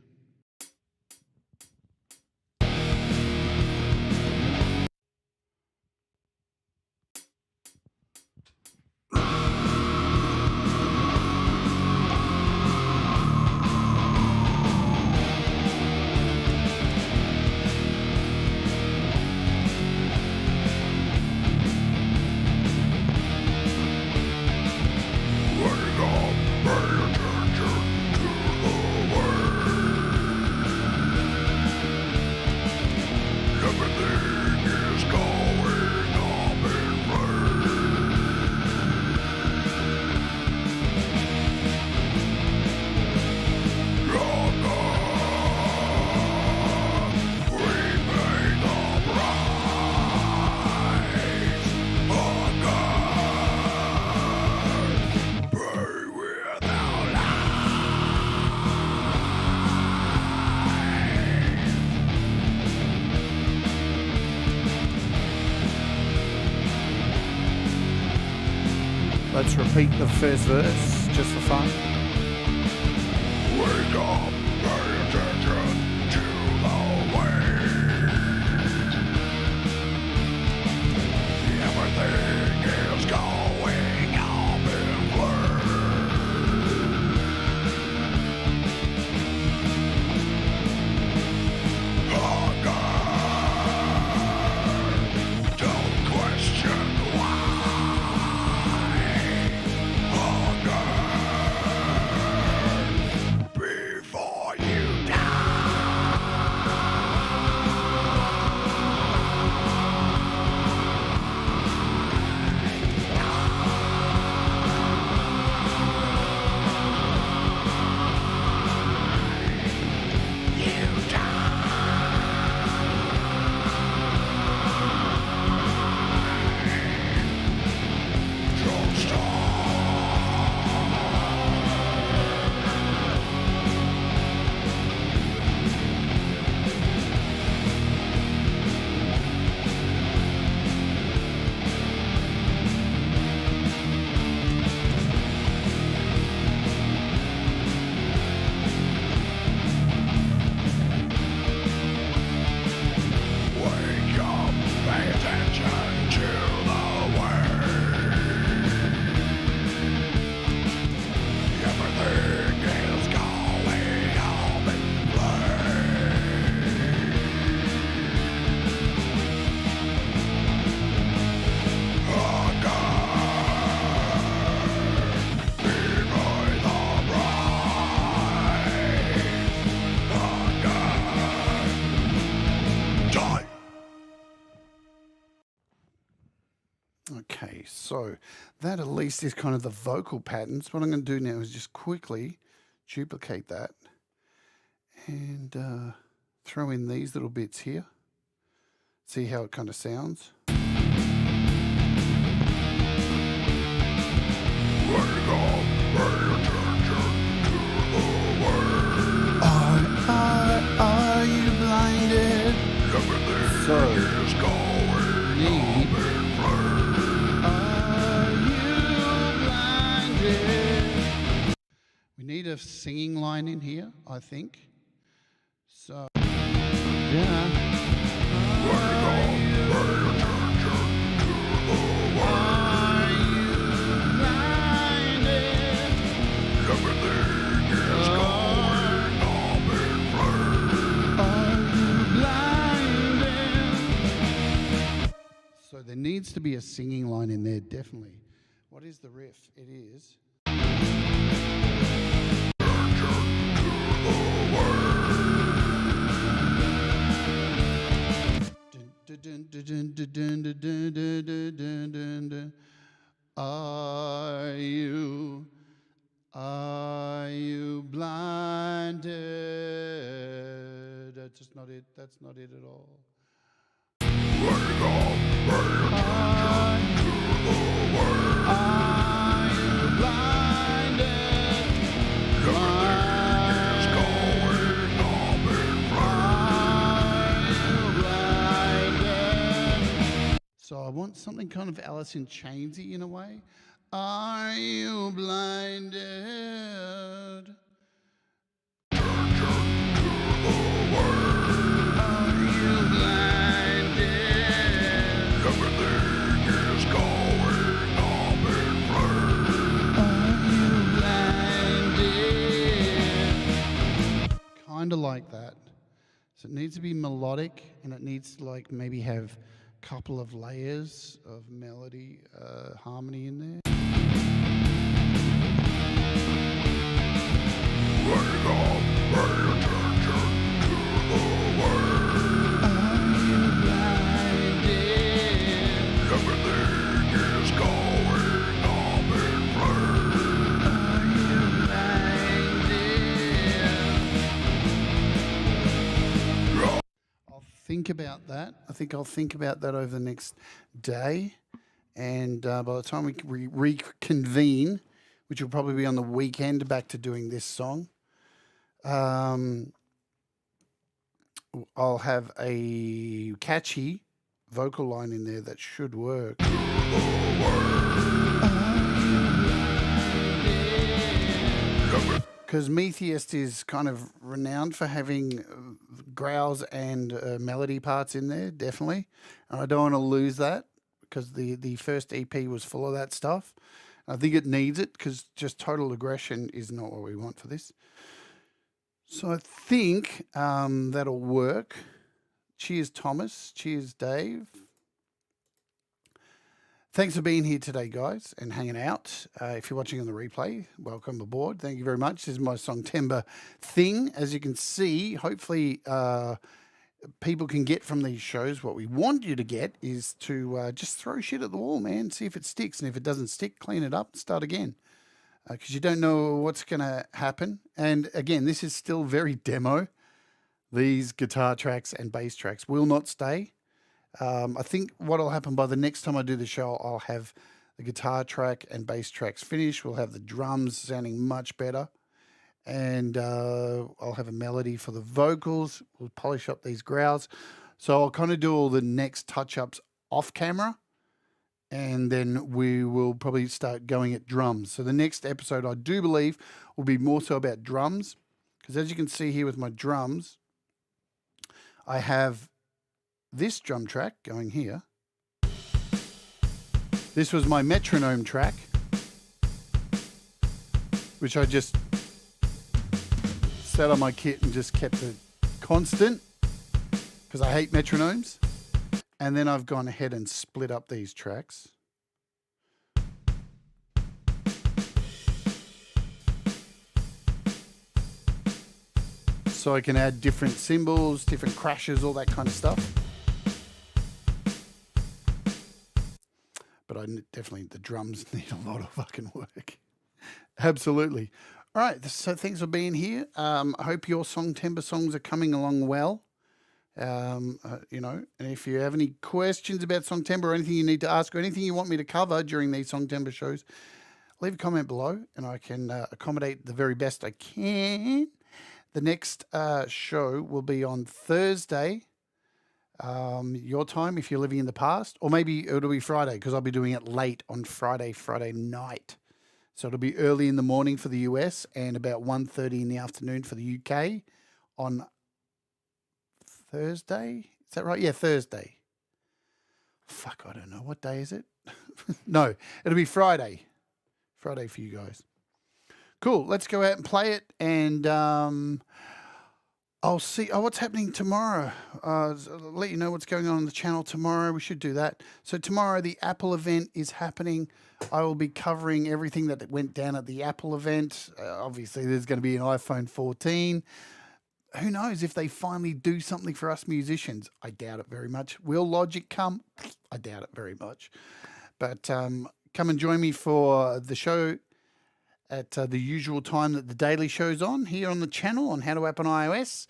Let's repeat the first verse just for fun. Wake up, pay attention to the waves. Everything is going up in flames. Hunger, don't question why. Before you die. You die. Don't stop. Wake up, pay attention to the waves. Everything is going up in flames. Hunger, be by the bride. Hunger, die. Okay, so that at least is kind of the vocal patterns. What I'm going to do now is just quickly duplicate that and throw in these little bits here. See how it kind of sounds. Wake up, pay attention to the waves. Are you blinded? Everything So, is going need- up in flames. Are you blinded? We need a singing line in here, I think. So, yeah. So there needs to be a singing line in there, definitely. What is the riff? It is. Are you blinded? That's just not it. That's not it at all. So I want something kind of Alice in Chainsy in a way. Are you blinded? Kind of like that. So it needs to be melodic, and it needs to like maybe have a couple of layers of melody, harmony in there. Think about that. I think I'll think about that over the next day. And by the time we reconvene, which will probably be on the weekend, back to doing this song, I'll have a catchy vocal line in there that should work. Because MEtheist is kind of renowned for having growls and melody parts in there, definitely. And I don't want to lose that because the first EP was full of that stuff. I think it needs it because just total aggression is not what we want for this. So I think that'll work. Cheers, Thomas. Cheers, Dave. Thanks for being here today, guys, and hanging out. If you're watching on the replay, welcome aboard. Thank you very much. This is my Songtember thing. As you can see, hopefully people can get from these shows what we want you to get is to just throw shit at the wall, man, see if it sticks. And if it doesn't stick, clean it up and start again. Because you don't know what's going to happen. And again, this is still very demo. These guitar tracks and bass tracks will not stay. I think what will happen by the next time I do the show, I'll have the guitar track and bass tracks finished. We'll have the drums sounding much better. And I'll have a melody for the vocals. We'll polish up these growls. So I'll kind of do all the next touch-ups off camera. And then we will probably start going at drums. So the next episode, I do believe, will be more so about drums. Because as you can see here with my drums, I have this drum track going here. This was my metronome track, which I just set on my kit and just kept it constant because I hate metronomes. And then I've gone ahead and split up these tracks. So I can add different cymbals, different crashes, all that kind of stuff. But definitely the drums need a lot of fucking work. Absolutely. All right, so thanks for being here. I hope your Songtember songs are coming along well. You know, and if you have any questions about Songtember or anything you need to ask or anything you want me to cover during these Songtember shows, leave a comment below and I can accommodate the very best I can. The next show will be on Thursday, your time if you're living in the past, or maybe it'll be Friday because I'll be doing it late on Friday night. So it'll be early in the morning for the US and about 1:30 in the afternoon for the UK on Thursday. Is that right? Yeah, Thursday. Fuck, I don't know. What day is it? No, it'll be Friday. Friday for you guys. Cool. Let's go out and play it. And I'll see. Oh, what's happening tomorrow? I'll let you know what's going on the channel tomorrow. We should do that. So tomorrow the Apple event is happening. I will be covering everything that went down at the Apple event. Obviously, there's going to be an iPhone 14. Who knows if they finally do something for us musicians? I doubt it very much. Will Logic come? I doubt it very much. But come and join me for the show at the usual time that the daily show's on here on the channel on How to App on iOS.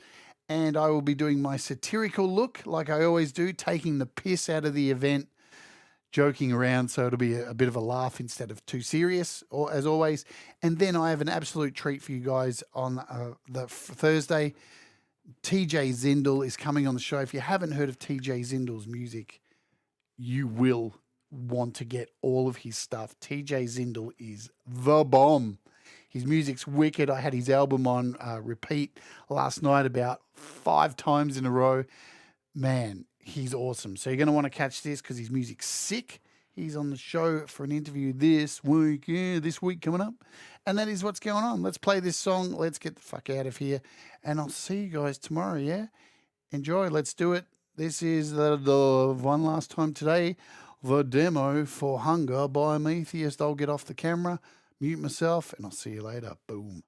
And I will be doing my satirical look like I always do, taking the piss out of the event, joking around, so it'll be a bit of a laugh instead of too serious, or as always. And then I have an absolute treat for you guys on the Thursday. TJ Zindel is coming on the show. If you haven't heard of TJ Zindel's music, you will want to get all of his stuff. TJ Zindel is the bomb. His music's wicked. I had his album on repeat last night about 5 times in a row. Man, he's awesome. So you're going to want to catch this because his music's sick. He's on the show for an interview this week. Yeah, this week coming up. And that is what's going on. Let's play this song. Let's get the fuck out of here. And I'll see you guys tomorrow, yeah? Enjoy. Let's do it. This is the one last time today, the demo for Hunger by MEtheist. I'll get off the camera, mute myself, and I'll see you later. Boom.